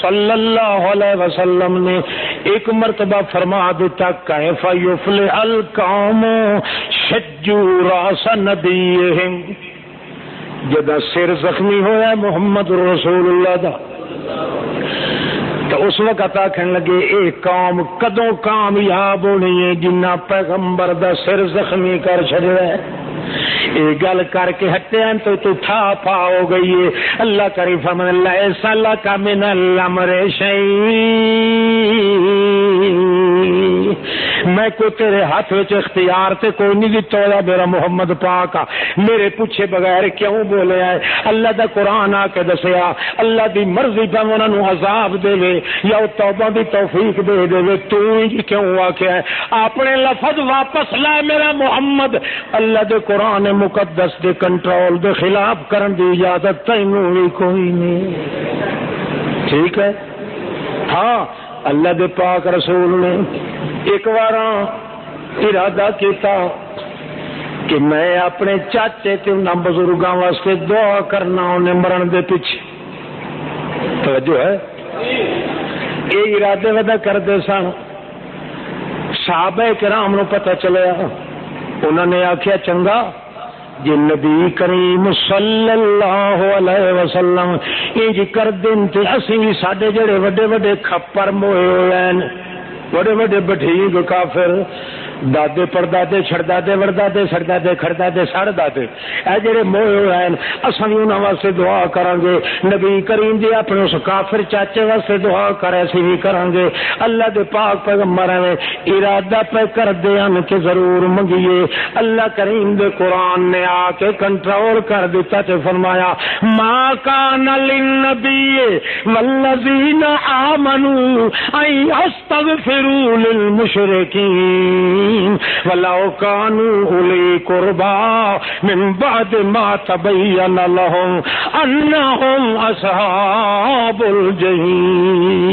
صلی اللہ علیہ وسلم نے ایک مرتبہ فرما دیتا کیف یفلح القوم شجوا راس نبیہم، جدا سر زخمی ہویا محمد رسول اللہ دا تو اس وقت آکھن لگے اے قوم کدوں کامیاب ہونی ہے جنہ پیغمبر دا سر زخمی کر چھڑا ہے۔ اے گل کر کے ہٹے ہیں تو تھا پا ہو گئی ہے۔ اللہ کریم فرمانے لیس لک من الامر شیء، میں کو تیرے ہاتھ وچ اختیار تے کوئی نہیں دتا ہوا میرا محمد پاک آ، میرے پوچھے بغیر کیوں بولے ہے؟ اللہ دا قرآن آ کے دسیا اللہ دی مرضی پہ انہاں نوں عذاب دے یا توبہ دی توفیق دے دے، تو کیوں آکھیا ہے اپنے لفظ واپس لائے میرا محمد؟ اللہ دے قرآن مقدس دے کنٹرول دے خلاف کرن دی اجازت تینوں بھی کوئی نہیں، ٹھیک ہے؟ ہاں اللہ دے پاک رسول نے ایک بار ارادہ کیتا کہ میں اپنے چاچے تے انہاں بزرگاں واسطے دعا کرنا انہیں مرن دے پیچھے، توجہ ہے؟ یہ ارادے ودا کرتے سن، صحابہ کرام نو پتہ چلیا، انہوں نے آخیا چنگا جی نبی کریم صلی اللہ علیہ وسلم انج کر دین تے اسی ساڈے جڑے وڈے وڈے کھپر موئے ہوئے ہیں، بڑے بڑے بٹھیک کافر دادے پردادے چھڑدادے وردادے سڑدادے کھڑدادے سڑدادے اے جڑے موئے ہوئے ہیں اساں وی انہاں واسطے دعا کران گے، نبی کریم دی اپنے اس کافر چاچے واسطے دعا کرے سی وی کران گے۔ اللہ دے پاک پیغمبر نے ارادہ پہ کر دیاں کہ ضرور منگیے، اللہ کریم دے قرآن نے آ کے کنٹرول کر دیتا تے فرمایا ما کان للنبی والذین آمنوا ان یستغفروا للمشرکین وَلَوْ كَانُوا أُولِي قُرْبَى مِنْ بَعْدِ مَا تَبَيَّنَ لَهُمْ أَنَّهُمْ أَصْحَابُ الْجَحِيمِ۔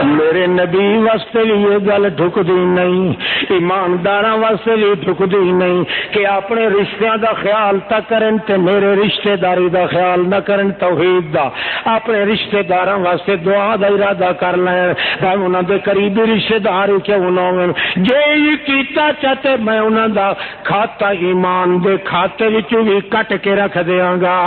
میرے نبی واسطے یہ گل ٹھک دی نہیں، ایمانداراں واسطے بھی ٹھک دی نہیں کہ اپنے رشتیاں دا خیال تا کرن تے میرے رشتے داری دا خیال نہ کرن، توحید دا اپنے رشتے داراں واسطے دعا دا ارادہ کر لین، بھائی انہاں دے قریبی رشتے دار کیوں نہ ہون، جے یہ کیتا چاہتے میں انہاں دا کھاتا ایمان دے کھاتے وچوں بھی کٹ کے رکھ دیاں گا۔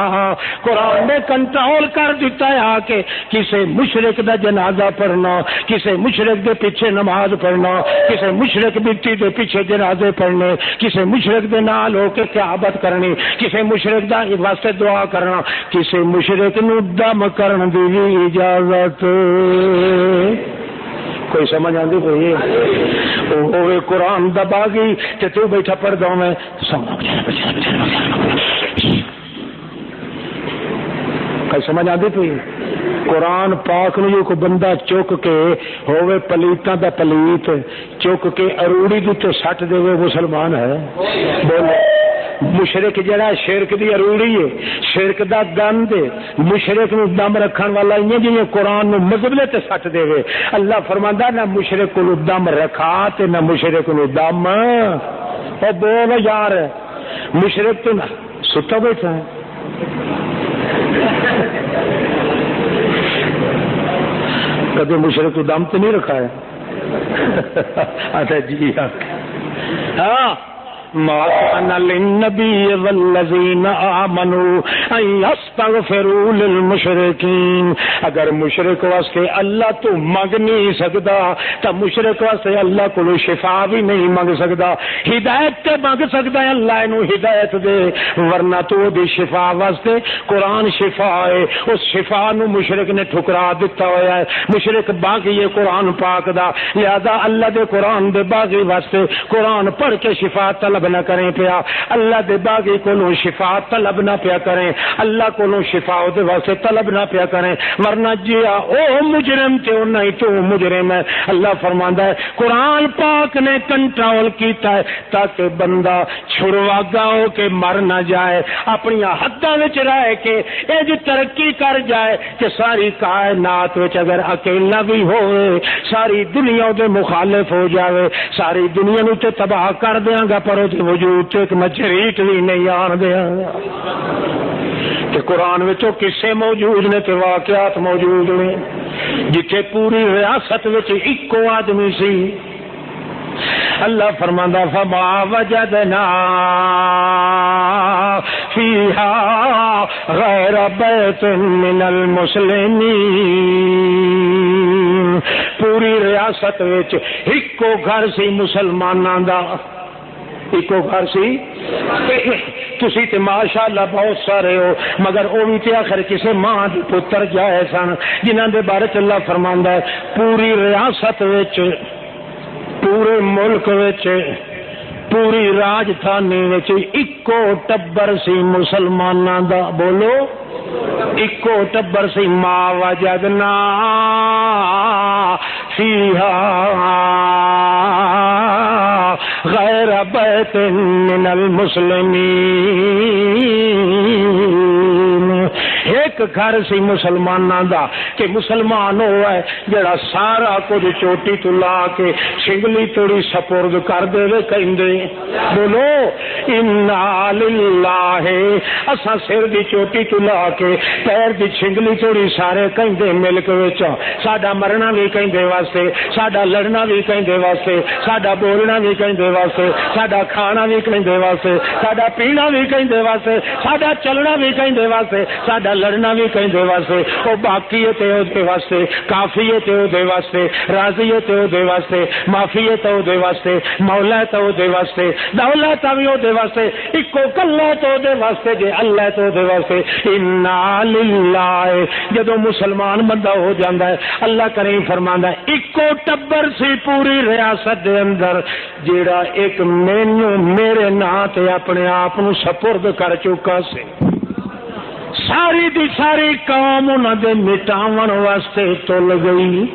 قرآن نے کنٹرول کر دیتا ہے آ کے کسے مشرک دا جنازہ پڑھنا، کسے مشرک دے پیچھے نماز پڑھنا، کسے مشرک بیٹی دے پیچھے جنازے پڑھنے، کسے مشرک دے نال ہو کے قیابت کرنی، کسے مشرک دا واسطے دعا کرنا، کسے مشرک نو دم کرن دی بھی اجازت۔ کوئی سمجھ آندی کوئی اوے قرآن دبا گئی کہ تو بیٹھا پڑھ دوں میں کوئی سمجھ آندی کوئی قرآن پاک نو جو کو بندہ چوک کے ہوئے پلیتاں دا پلیت چوک کے اروڑی دی تو سٹ دے وہ مسلمان ہے؟ بولو مشرک جڑا شرک دی اروڑی ہے، شرک دا گند ہے، مشرک نو دم رکھن والا انہیں جی قرآن نو مذبلے تے سٹ دے وے۔ اللہ فرماندا نہ مشرک نو دم رکھا تے نہ مشرک نو دم، او بولو یار مشرک تو ستا بیٹھا ہے، کبھی مشرک کو دم تو نہیں رکھا ہے؟ اچھا جی ہاں ما كان للنبي والذين آمنوا ان يستغفروا للمشركين، اگر مشرک واسطے اللہ تو منگ نہیں سکتا تو مشرک واسطے اللہ کو شفا بھی نہیں منگ سکتا، ہدایت تے منگ سکتا ہے اللہ انہوں ہدایت دے، ورنہ تو دی شفا واسطے قرآن شفا ہے، اس شفا نو مشرک نے ٹھکرا دیتا ہوا ہے، مشرک باغی ہے قرآن پاک دا، لہذا اللہ دے قرآن دے باغی واسطے قرآن پڑھ کے شفا طلب نہ کریں پیا، اللہ دے باغی کو شفا طلب نہ پیا کریں، اللہ کو شفا دے واسطے طلب نہ پیا کریں، ورنہ جی او مجرم تے نہیں تو مجرم ہے۔ اللہ فرماندا ہے قرآن پاک نے کنٹرول کیتا ہے تاکہ بندہ چھڑواگا ہو کے مر نہ جائے، اپنی حداں وچ رہ کے اے جو ترقی کر جائے کہ ساری کائنات وچ اگر اکیلا بھی ہوئے ساری دنیا دے مخالف ہو جاوے، ساری دنیا نو تے تباہ کر دیاں گا پر وجود ایک مچھریٹ بھی نہیں آن دیا۔ کہ قرآن وچوں قصے موجود نے تے واقعات موجود نے جتھے پوری ریاست وچ اکو آدمی سی. اللہ فرماندا فما وجدنا فیہا غیر بیت من المسلمین. پوری ریاست وچ اکو گھر سی مسلماناں دا, اکو گھر سی. تسی تے ماشاءاللہ بہت سارے ہو مگر وہ بھی تے آخر کسے ماں دے پتر جائے سن جنہاں دے بارے اللہ فرماندا ہے پوری ریاست وچ, پورے ملک وچ, پوری راجدھانی وچ اکو ٹبر سی مسلماناں دا. بولو اکو ٹبر سی. ما وجدنا فیہا غیر بیت من المسلمین. ایک گھر سی مسلماناں دا کہ مسلمان ہوا ہے جڑا سارا کچھ چوٹی تو لا کے چھنگلی توڑی سپرد کر دے وے کہندے. بولو انا للہ, اساں سر دی چوٹی تو لا کے پیر دی چھنگلی توڑی سارے کہندے ملک وچ. ساڈا مرنا بھی کہندے واسطے, ساڈا لڑنا بھی کہندے واسطے, ساڈا بولنا بھی کہندے واسطے, ساڈا کھانا بھی کہندے واسطے, ساڈا پینا بھی کہندے واسطے, ساڈا چلنا بھی کہندے واسطے, ساڈا لڑنا بھی کہندے واسطے. او باقی ہے تے او دے واسطے, کافی ہے تے او دے واسطے, راضی ہے تے او دے واسطے, معافی ہے تے او دے واسطے, مولا تے او دے واسطے, دولت بھی او دے واسطے, اکو کلا تے او دے واسطے جے اللہ تے او دے واسطے. انا للہ. جدو مسلمان بندہ ہو جاندا ہے اللہ کریم فرماندا ہے اکو ٹبر سی پوری ریاست دے اندر جیڑا ایک مینوں میرے نام تے اپنے آپ نو سپرد کر چکا سی. ساری دی ساری قوم انہاں دے مٹاون واسطے تل گئی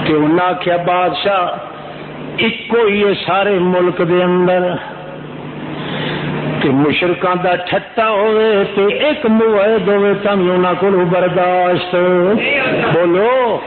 کہ انہاں آکھیا بادشاہ اکو ہی ہے سارے ملک دے اندر کہ مشرکاں دا ٹھٹا ہوئے تے ایک موعد ہوئے تم انہاں کولو برداشت. بولو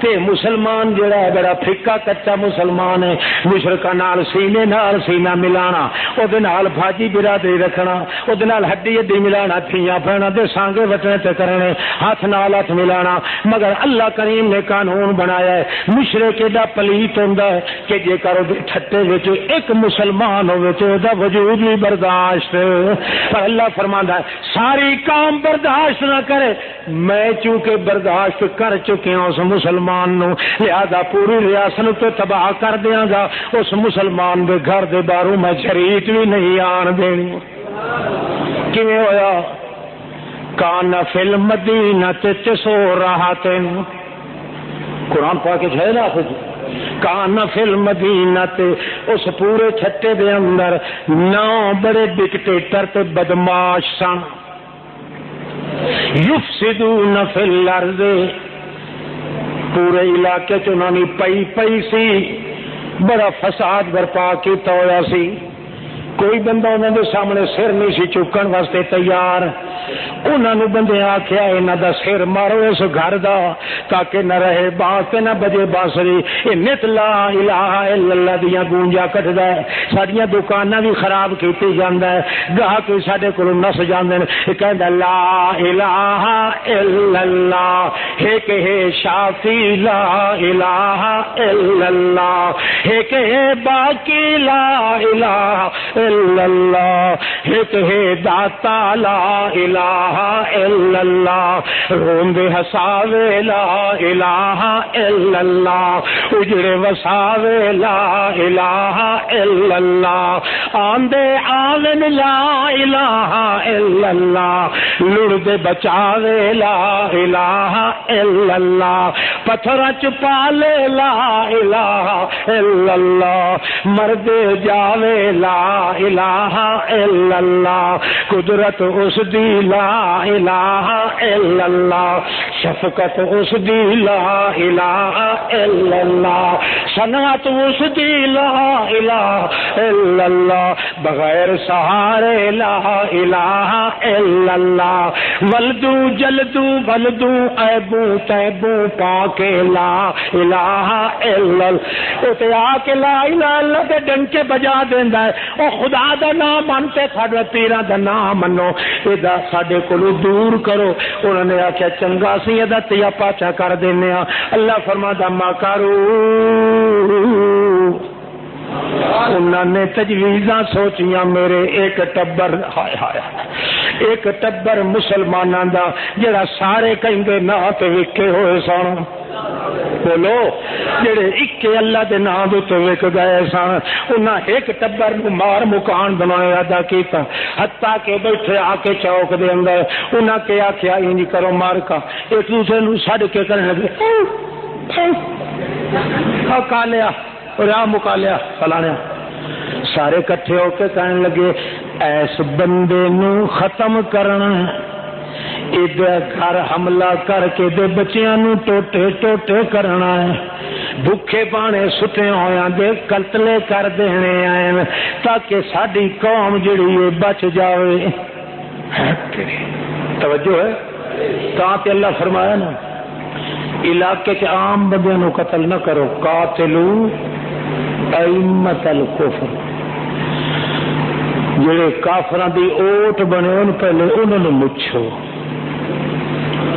تے مسلمان جڑا ہے بڑا پھکا کچا مسلمان ہے, مشرکاں نال سینے نال سینہ ملانا, او دے نال بھاجی برادری رکھنا, او دے نال ہڈی ہڈی ملانا, تھیاں پھینا دے سانگے وٹنے تے کرنے, ہاتھ نال ہاتھ ملانا. مگر اللہ کریم نے قانون بنایا ہے مشرک ایڈا پلیت ہوندا ہے کہ جے کرو ٹھٹے وچ ایک مسلمان ہوے تے او دا وجود بھی برداشت. پر اللہ فرماندا ہے ساری قوم برداشت نہ کرے, میں چونکہ برداشت کر چکے ہوں اس مسلمان نو, لہذا پوری ریاست تو تباہ کر دیاں گا. اس مسلمان دے گھر دے باہروں میں شریعت بھی نہیں آن دینی. کیویں ہویا؟ کان فی المدینہ تسو راحتن. قرآن پاک وچ ہے نا کان فی المدینہ, اس پورے چھٹے دے اندر 9 بڑے ڈکٹیٹر تے بدماش سن. یفسدون فی الارض, پورے علاقے چ انہوں نے پئی سی بڑا فساد برپا کیتا ہوا سی. کوئی بندہ انہوں نے سامنے سر نہیں سی چکن واسطے تیار. انہوں نے بندے آخیا انہوں دا سر مارو اس گھر دا تاکہ نہ رہے بانس نہ بجے بانسری. یہ نت لا الہ الا اللہ دیاں گونجا کٹدا ہے. ساڈیاں دکاناں بھی خراب کیتی جاندا ہے, گاہک بھی ساڈے کولوں نس جاندے نے. یہ کہندا لا الہ الا اللہ, ایک ہے شافی لا الہ الا اللہ, ایک ہے باقی لا الہ الا اللہ, ایک ہے داتا لا الہ الا اللہ, روندے ہساوے لا الہ الا اللہ, اجڑے وساوے لا الہ الا اللہ, آندے آون لا الہ الا اللہ, لڑدے بچاوے لا الہ الا اللہ, پتھراں چ پالے لا الہ الا اللہ, مردے جاوے لا الہ الا اللہ, قدرت اس دی لا الہ الا اللہ, شفقت اس دی لا الہ الا اللہ، صنعت اس دی لا الہ الا اللہ، بغیر سہارے لا الہ الا اللہ، ولدو جلدو بلدو ایبو تیبو پاکے لا الہ الا اللہ، تے آ کے لا الہ الا اللہ دے ڈنکے بجا دیندا ہے، او خدا دا نام منتے ساڈے پیراں دا نام منو، ادا ساڈے کولوں دور کرو۔ انہوں نے آخیا چنگا سی ادا تیا پاچا کر دینے ہاں۔ اللہ فرماتا ما کرو، انہوں نے تجویزاں سوچیاں میرے ایک ٹبر، ہائے ہائے ایک ٹبر مسلماناں دا جڑا سارے کہیں نہ تے وکے ہوئے سن، بولو جڑے اکے اللہ دے نام تے وک گئے سن، انہاں ایک ٹبر نو مار مکان بنایا ادا کیتا، حتیٰ کہ بیٹھے آ کے چوک دے اندر انہاں کے آخیا انج کرو مار کا ایک دوسرے نو سڑ کے کرنے لگے، کا لیا راہ مکا لیا فلانے، سارے کٹھے ہو کے کہنے لگے ایس بندے نو ختم کرنا، ادھر گھر حملہ کر کے دے بچیاں نو ٹوٹے ٹوٹے کرنا ہے، بھوکے پانے سٹے ہویاں دے قتلے کر دینے آئے تاکہ ساڈی قوم جڑی ہے بچ جاوے۔ توجہ ہے کہاں تے اللہ فرمایا نا علاقے کے عام بندے نو قتل نہ کرو، قاتلو ائمۃ الکفر، جڑے کافراں دی اوٹ بنے ان پہلے انہوں نے مچھو،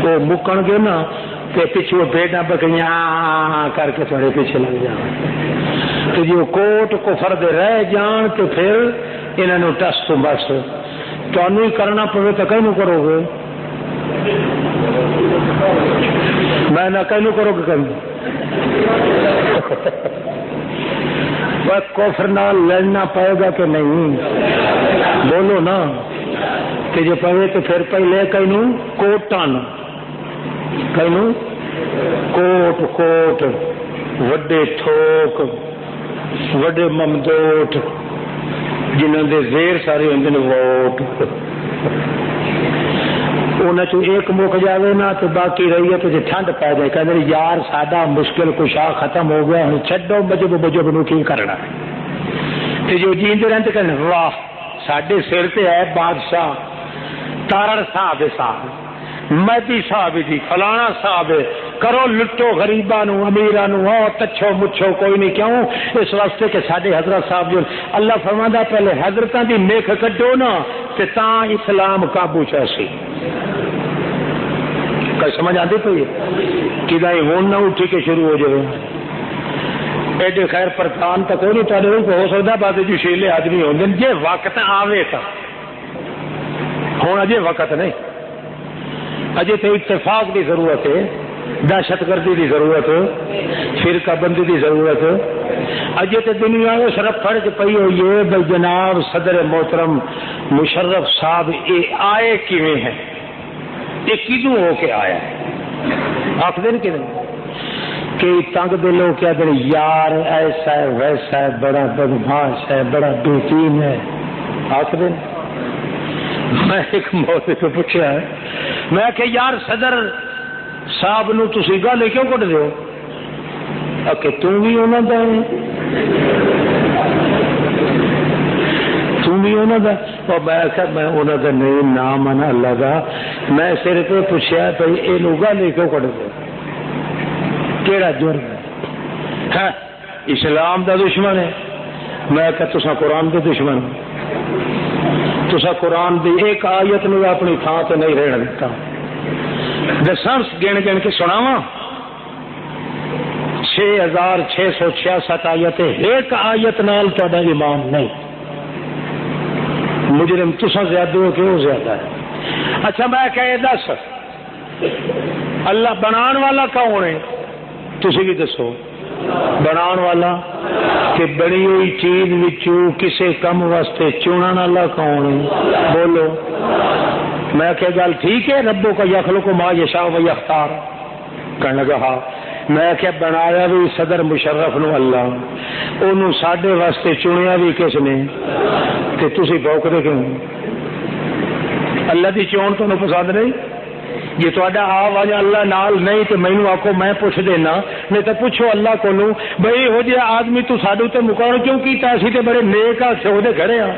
وہ مکن گے نا تے پچھو بیٹا بکریاں کر کے تھوڑے پیچھے لگ جان، تو جو کوٹ کفر دے رہ جان تو پھر انہوں نے ٹس تو بس تانوں ہی کرنا پوے تو کہیں کرو گے، میں نہ کہیں کرو گے کہیں کفر نال لڑنا پائے گا کہ نہیں، بولو نا، کہ جو پوے تو پھر پہلے کہیں کوٹن، کہیں کوٹ کوٹ وڈے تھوک وڈے ممدوٹ جنہوں دے زیر سارے ہوندے نے ووٹ، انہاں چوں ایک مک جاوے نا تو باقی رہی ہے تو جی ٹھنڈ پی جائے کہ یار ساڈا مشکل کشا ختم ہو گیا ہوں چھڈو مجب نو کی کرنا، تو جو جیندے رہتے کہنے واہ ساڈے سر تے ہے بادشاہ تارڑ صاحب صاحب مہدی صاحب جی فلانا صاحب، کرو لٹو غریباں نو امیراں نو تچھو مچھو کوئی نہیں، کیوں اس واسطے کہ ساڈے حضرت صاحب جو اللہ فرماندا پہلے حضرتاں دی میکھ کڈو نا تے تاں اسلام قابو چ سی، کوئی سمجھ آتی پئی کدا ہن نہ اٹھی کے شروع ہو جائے ایڈے خیر پرکان تک کوئی نہیں تعلق ہو سکتا بعد جو شیلے آدمی ہوندے جے وقت آوے تا، ہن اجے وقت نہیں، اجے تو اتفاق کی ضرورت ہے، دہشت گردی کی ضرورت، فرقہ بندی کی ضرورت، اجے تو دنیا صرف فرق پی ہوئی ہے بھائی جناب صدر محترم مشرف صاحب یہ آئے کیویں ہیں، یہ کدوں ہو کے آیا ہے، آخ دین کہ کئی تنگ دلوں کیا دن یار ایسا ہے ویسا ہے بڑا بدماش ہے بڑا بےدین ہے، آخ دین میں ایک موقع پہ پوچھا ہے میں کہ یار صدر صاحب نو تسی گل کیوں کٹ دیو، کہ تم بھی انہوں دا تم بھی انہوں دا، اور میں آخر میں انہوں دا نہیں نام ہے اللہ دا، میں صرف پوچھا بھائی یہ لوگ گل کیوں کٹ دیو، کیڑا جرم ہے، اسلام دا دشمن ہے، میں کہ تسا قرآن دے دشمن، تسا قرآن دی ایک آیت نو اپنی تھان تے نہیں رہن دیتا، دساں گن گن کے سناواں 6666 آیتیں، ایک آیت نال تہاڈا ایمان نہیں، مجرم تسا زیادہ ہو کہ وہ زیادہ ہے۔ اچھا میں کہ دس اللہ بنان والا کون ہے، تسی بھی دسو، بنان والا کہ بڑی ہوئی چیز وچوں کسے کم واسطے چنن والا کون ہے، بولو، میں کہ گل ٹھیک ہے ربو کا یخلق ما یشاء و یختار، کہنے لگا ہاں، میں کہ بنایا بھی صدر مشرف نو اللہ، انہوں ساڈے واسطے چنیا بھی کس نے، تے تسی بھوکدے کیوں، اللہ دی چون تانوں پسند نہیں، جی تہاڈا آواز اللہ نال نہیں تو مینوں آکو میں پوچھ دینا، نہیں تو پوچھو اللہ کولوں بھئی ہو جہا آدمی تو ساڈے تے مقرر کیوں کیتا؟ اسی تے بڑے نیک آ سو دے کھڑے ہاں۔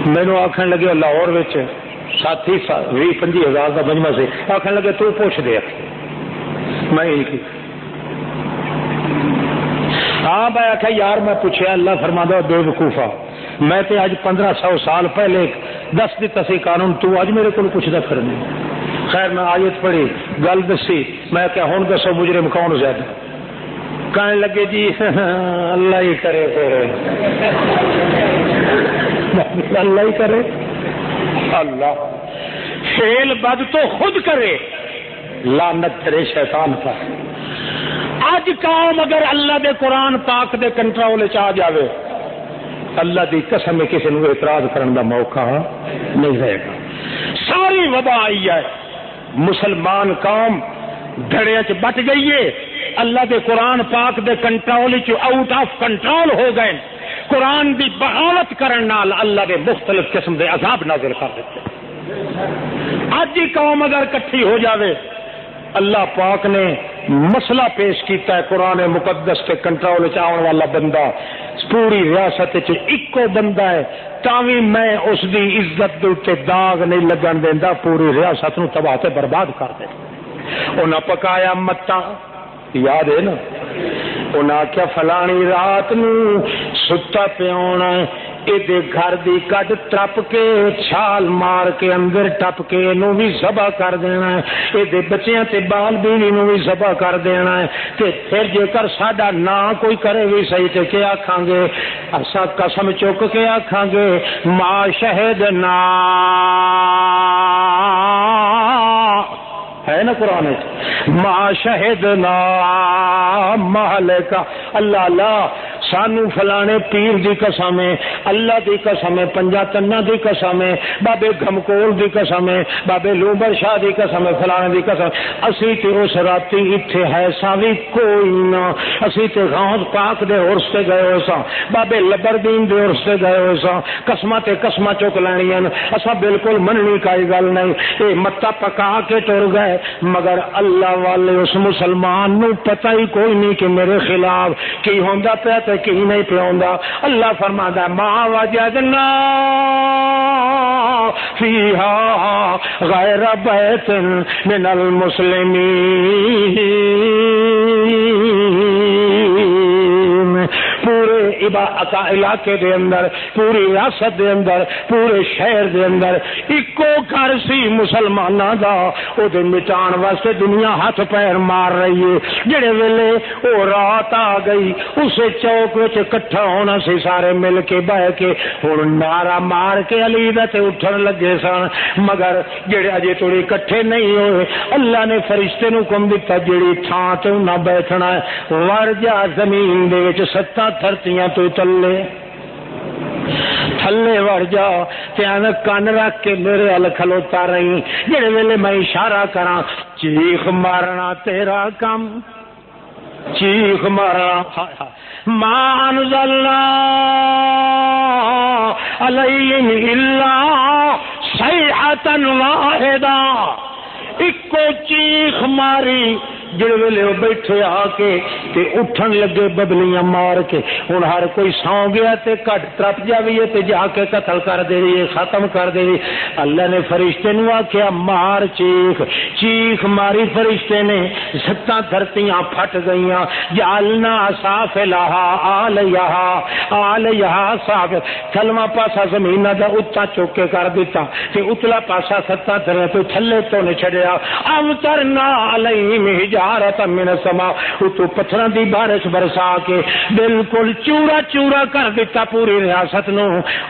مینوں آکھن لگے لاہور وچ ساتھی 20-25 ہزار کا مجمع سے، آکھن لگے تو پوچھ دے، میں کی ہاں میں آخیا یار میں پوچھا، اللہ فرماتا بے وقوفا میں تے اج 1500 سال پہلے دس دتا سی قانون، تو اج میرے کو پوچھتا پھرنے۔ خیر میں آیت پڑھی، گل دسی، میں کیا ہوں دسو مجرم کون زیادہ؟ کہنے لگے جی اللہ ہی کرے پھر، اللہ ہی کرے، اللہ فعل بد تو خود کرے، لعنت کرے شیطان پر۔ اج قوم اگر اللہ دے قرآن پاک دے کنٹرول چ آ جاوے، اللہ دی قسم کسی نے اعتراض کرنے دا موقع نہیں رہے گا۔ ساری وبا آئی ہے، مسلمان قوم دھڑے چ بٹ گئی ہے، اللہ دے قرآن پاک دے کنٹرول چ آؤٹ آف کنٹرول ہو گئے، قرآن دی بغاوت کرن نال اللہ دے مختلف قسم دے عذاب نازل کر دیتے۔ اج ہی قوم اگر کٹھی ہو جاوے، اللہ پاک نے مسئلہ پیش کیتا ہے، قرآن مقدس کے کنٹرول چاہن والا بندہ پوری ریاست ایکو بندہ ہے، تاوی میں اس دی عزت دے داغ نہیں لگن دیندا، پوری ریاست نو تباہ تے برباد کر دے۔ انہاں پکایا متا، یاد ہے نا، انہاں آخیا فلانی رات نو ستا پیاونا، یہ گھر دی کڈ ترپ کے چھال مار کے اندر ٹپ کے نو بھی ذبح کر دینا ہے، یہ بچیاں تے بال بیوی نو بھی ذبح کر دینا ہے، تے پھر جے کر ساڈا نا کوئی کرے بھی صحیح تے کیا آکھاں گے؟ اسا قسم چک کے آکھاں گے ما شہدنا، ہے نا قرآن ما شہدنا مہلکا، اللہ اللہ سانو فلانے پیر دی قسم ہے، اللہ دی قسم ہے، پنجا تنا دی قسم ہے، بابے گھمکول دی قسم ہے، بابے لومبر شاہ دی قسم ہے، فلانے دی قسم، اسی تے اس راتی اتھے ہے ساوی کوئی نہ، اسی تے غوث پاک دے عرس تے گئے ہوئے سا، بابے لبردین دے عرس تے گئے ہوئے سا، قسمہ تے قسمہ چک لینی ہیں، اسا بالکل مننی کائی گل نہیں، اے متا پکا کے ٹر گئے، مگر اللہ والے اس مسلمان نو پتہ ہی کوئی نہیں کہ میرے خلاف کی ہوندا پیا تے کی نہیں پیوندا۔ اللہ فرماتا ہے ما وجدنا فیہا غیر بیت من المسلمین، پورے علاقے دے اندر، پوری ریاست دے اندر، پورے شہر دے اندر ایکو گھر سی مسلماناں دا، او دے مٹان واسطے دنیا ہاتھ پیر مار رہی ہے۔ جڑے ویلے او رات آ گئی، اسے چوک وچ اکٹھا ہونا سی سارے مل کے بہ کے، ہن نعرہ مار کے علی دا تے اٹھن لگے سن، مگر جڑے اجے توڑی اکٹھے نہیں ہوئے، اللہ نے فرشتے نو حکم دتا جڑی تھاں تے نہ بیٹھنا ہے، ور جا زمین دے وچ ستاں دھرتیاں تو تھلے وڑ جا تے کن رکھ کے میرے ال کھلوتا رہی، جڑے ویلے میں اشارہ کراں چیخ مارنا تیرا کم، چیخ مارنا، ما انزلنا علیہم الا صیحۃ واحدہ، ایکو چیخ ماری، جڑے ویلے وہ بیٹھے آ کے تے اٹھن لگے ببلیاں مار کے، ہن ہر کوئی سو گیا تے کٹ ترپ جاویے تے جا کے قتل کر دے رہی ہے، ختم کر دے رہی۔ اللہ نے فرشتے نو آکھیا مار چیخ، چیخ ماری فرشتے نے، ستاں دھرتیاں پھٹ گئیاں، جعلنا سافلہا علیہا سافل، تھلواں پاسا زمین دا اتنا چوک کے کر دیتا تے اتلا پاسا ستاں دھرتیاں تو تھلے تو نہیں چھڑیا، امطرنا علیہم حجارۃ من السماء، تو پتھراں دی بارش برسا کے بالکل چورا چورا کر دیتا پوری ریاست نو۔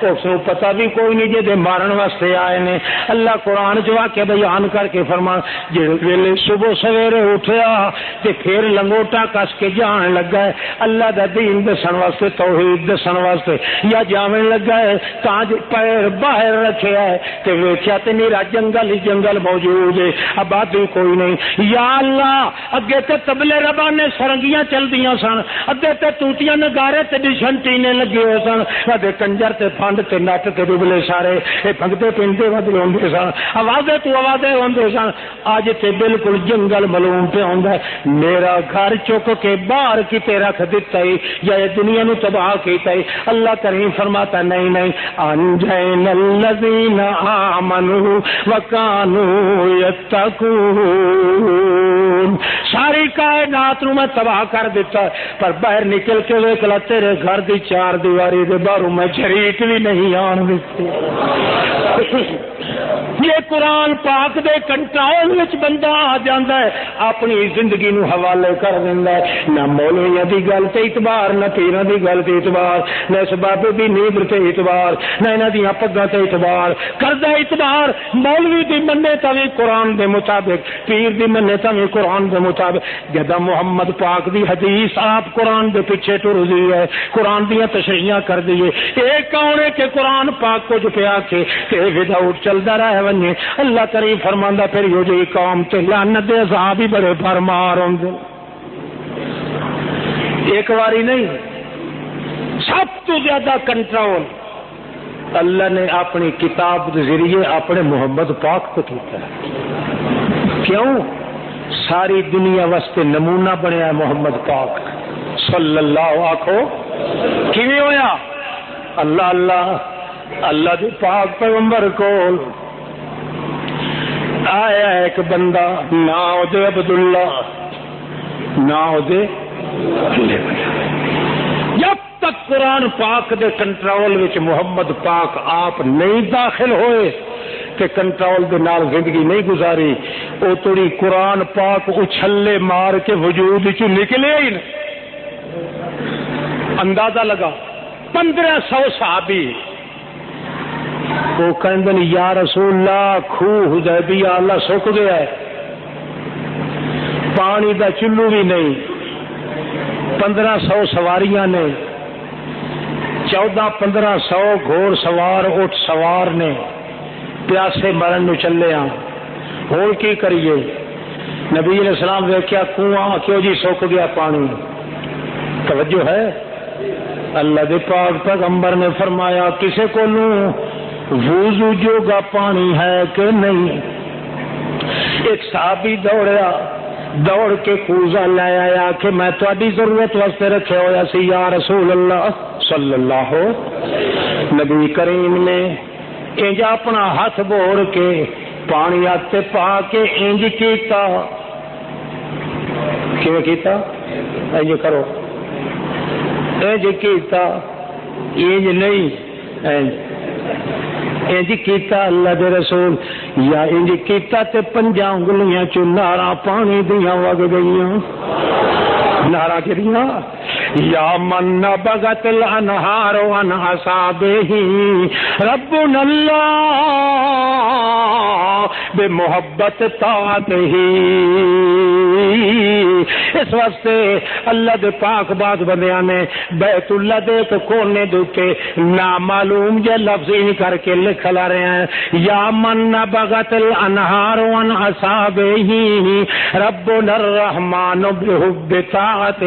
اس نو پتہ بھی کوئی نہیں جے مارن واسطے آئے نے۔ اللہ قرآن چ واقعہ بیان کر کے فرمان جے ویلے صبح سویرے اٹھیا تے پھر لنگوٹا کس کے جان لگا ہے اللہ دا دین دسن واسطے، توحید دسن واسطے، یا جاون لگا ہے تاں پیر باہر رکھیا ہے تے ویکھیا تے نیرا جنگل ہی جنگل موجود ہے، آبادی کوئی نہیں۔ یا اللہ اگے تے تبلے ربانے سرنگیاں چلدیاں سن، ادے تے توتیاں نگارے تے ڈشن ٹینے لگے ہوئے سن، ادے کنجر تے پھنڈ تے نٹ تے ڈبلے سارے اے پھنگتے پندے ودے ہوندے سن، آوازیں تو آوازیں ہوندے سن۔ اج تے بالکل جنگل معلوم پہ ہوندا ہے، میرا گھر چک کے باہر کتے رکھ دیتا ہے یا یہ دنیا نو تباہ کیتا ہے۔ اللہ کریم فرماتا نہیں نہیں، انجینا الذین آمنوا وکانوا یتقون، ساری کائنات نو میں تباہ کر دیتا ہے، پر باہر نکل کے ویکھ لا تیرے گھر دی چار دیواری دے باہروں میں جھریٹ بھی نہیں آن دیتی۔ یہ قرآن پاک دے کنٹرول وچ بندہ آ جاندا ہے، اپنی زندگی نو حوالے کر دیندا ہے، نہ مولویاں دی گل تے اعتبار، نہ پیراں دی گل تے اعتبار، نہ اس بابے دی نیند تے اعتبار، نہ انہاں دیاں پگاں تے اعتبار کردا اعتبار مولوی دی مننے تے وی قرآن دے مطابق، پیر دی مننے تے وی قرآن دے مطابق۔ جدا محمد پاک دی حدیث آپ قرآن دے پیچھے ٹر دی ہے، قرآن دیاں تشریحاں کر دیے، اے کون ہے کہ قرآن پاک کچھ پیا کے تے وداؤٹ چلدا رہے ونجے۔ اللہ کریم فرماندا پھر یہ جی قوم تے لعنت دے عذاب ہی بڑے بھرمار ہوندے، ایک واری نہیں، سب تو زیادہ کنٹرول اللہ نے اپنی کتاب کے ذریعے اپنے محمد پاک کو کیتا ہے۔ کیوں؟ ساری دنیا واسطے نمونہ بنیا ہے محمد پاک صلی اللہ آکھو کیویں ہویا؟ اللہ اللہ اللہ دے پاک پیغمبر کول آیا ایک بندہ، نام دے عبداللہ، نام دے جب تک قرآن پاک دے کنٹرول وچ محمد پاک آپ نہیں داخل ہوئے کہ کنٹرول دے نال زندگی نہیں گزاری، او توڑی قرآن پاک اچھلے مار کے وجود چ نکلے ہی نہیں۔ اندازہ لگا 1500 صحابی وہ کہندے یا رسول اللہ خوہ حدیبیہ اللہ سک گیا ہے، پانی دا چلو بھی نہیں، 1500 سواریاں نے، 1400-1500 گھوڑ سوار اٹھ سوار نے، پیاسے مرن نو چلے ہاں، ہوں کی کریے؟ نبی علیہ السلام دیکھیا کنواں کیوں جی سک گیا پانی، توجہ ہے؟ اللہ دے پاک پیغمبر نے فرمایا کسے کو وضو جوگا پانی ہے کہ نہیں؟ ایک صحابی دوڑیا، دوڑ کے کوزہ لے آیا کہ میں تہاڈی ضرورت واسطے رکھے ہویا سی یا رسول اللہ صلی اللہ۔ نبی کریم نے انج اپنا ہاتھ بوڑ کے پانی ہاتھ پا کے انج کیتا، کیوں کیتا؟ انج کرو، انج کیتا، انج نہیں، انج کیتا اللہ دے رسول، یا انج کیتا تے 5 انگلیاں چ نارا پانی دیاں وگ گئیاں، نارا کریاں یا من نبغت الانہار عن اصابہ ربنا اللہ بمحبت طاعتہ۔ اس واسطے اللہ دے پاک بات بندیاں نے بیت اللہ دے ایک کونے دے نامعلوم جے لفظ ہی کر کے لکھ لا رہے ہیں، یا من نبغت الانہار عن اصابہ ربنا الرحمن بحب طاعتہ۔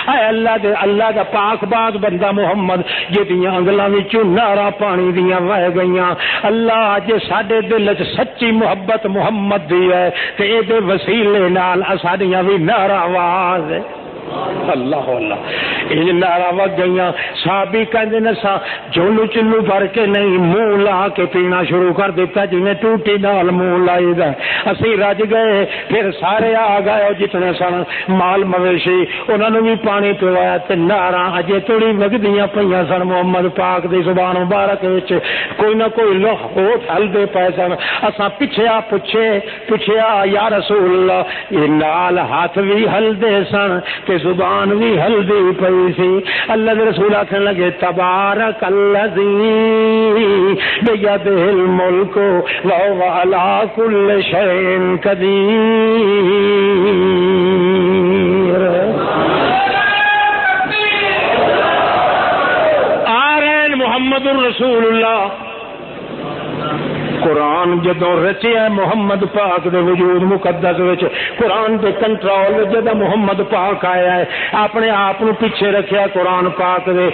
اے اللہ دا پاک بات بندہ محمد جدیاں انگلاں وچوں نارا پانی دیاں وہ گئیاں، اللہ جے ساڈے دل وچ سچی محبت محمد دی ہے تے اے دے وسیلے نال اساڈیاں وی نارا آواز ہے۔ اللہ اللہ یہ نارا وگ گئیاں، صحابی کہندے نے سا جولو چلو بھر کے نہیں منہ لا کے پینا شروع کر دیتا جویں ٹوٹی نال منہ لائی دا، اسی رج گئے، پھر سارے آ گئے جتنے سن مال مویشی انہاں نوں بھی پانی پوایا تے نارا اجے تھوڑی وگدیاں پیاں سن محمد پاک دی زبان مبارک وچ کوئی نہ کوئی لوہ ہوٹ ہلدے پئے سن۔ اساں پچھیا پوچھیا یا رسول اللہ، یہ نال ہاتھ بھی ہلدے سن تے زبان بھی ہلدی پئی سی۔ اللہ کے رسول آخر لگے تبارک الذی بیدہ الملک وہو علی کل شیء قدیر۔ آ رہے محمد الرسول اللہ، قرآن قرآن جدوں رچیا محمد پاک دے وجود مقدس وچ قرآن دے کنٹرول جدوں محمد پاک آیا ہے اپنے آپ نو پیچھے رکھیا قرآن پاک دے